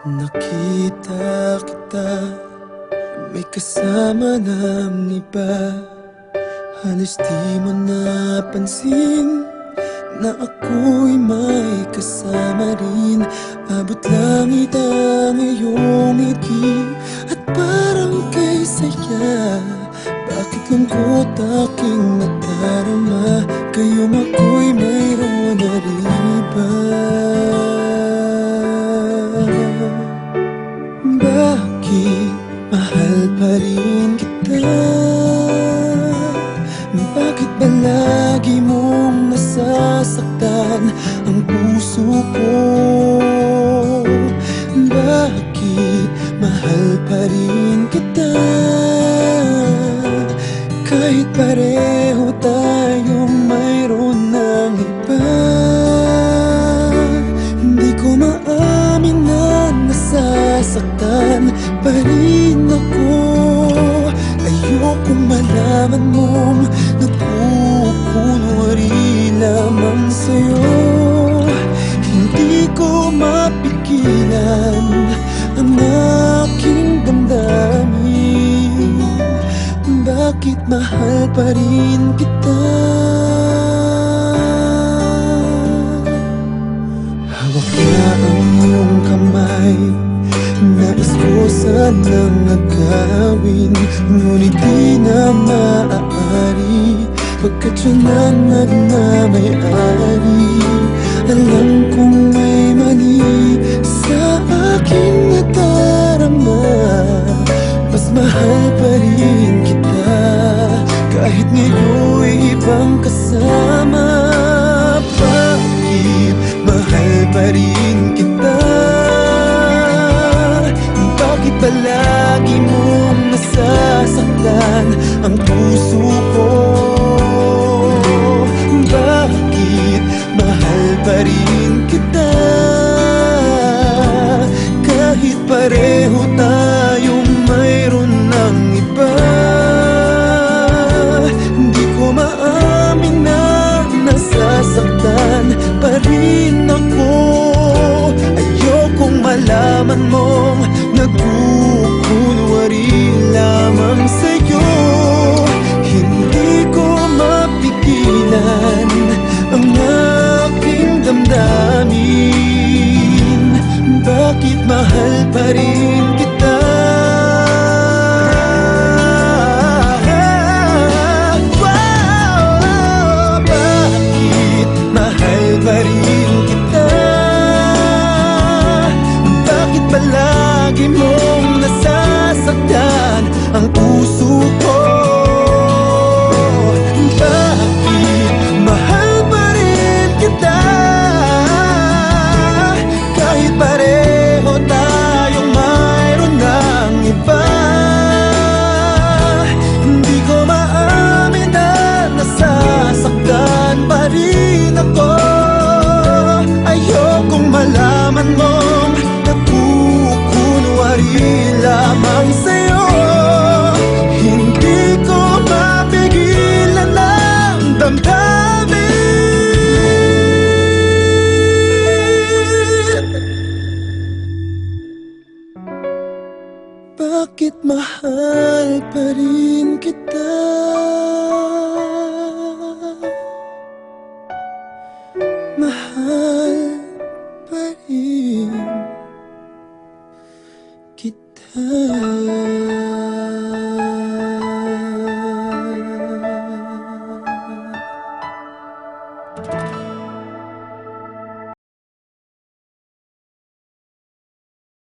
Nakita kita, may kasama ng iba. Halos di mo napansin na ako'y may kasama rin. Abot langit ang iyong ngiti at parang kay saya. Bakit lungkot aking nadarama, kayong ako'y mayroon na rin iba? Bakit mahal pa rin kita? Bakit ba lagi mong nasasaktan ang puso ko? Bakit mahal pa rin kita? Kahit pareho tayong mayroon ng iba. Hindi ko maamin na nasasaktan pa rin ako. Ayokong malaman mong nagkukunwari lamang sa'yo. Hindi ko mapigilan ang aking damdamin. Bakit mahal pa rin kita? Hawak na ang iyong kamay, nais ko sanang agawin, ngunit di na maaari, pagkat siya na nagmamayari. Alam kong may mali sa aking nadarama, mas mahal pa rin kita kahit ngayon'y ibang kasama. Bakit mahal pa rin kita? Bakit palagi mong nasasaktan ang puso ko? Bakit mahal pa rin kita kahit pareho tayong mayroon ng iba? Hindi ko maamin na nasasaktan pa rin ako. Ayokong malaman mong nagkukunwari lamang sa'yo. Hindi ko mapigilan ang aking damdamin. Bakit mahal pa rin kita? Bakit mahal pa rin kita? Bakit palagi mong nasasaktan ang puso ko? Bakit mahal pa rin kita kahit pareho tayong mayroon ng iba? Hindi ko maamin na nasasaktan pa rin ako. Ayokong malaman mong nagkukunwari lamang sa'yo. Hindi ko mapigilan ang damdamin. Bakit mahal pa rin kita? Mahal pa rin kita.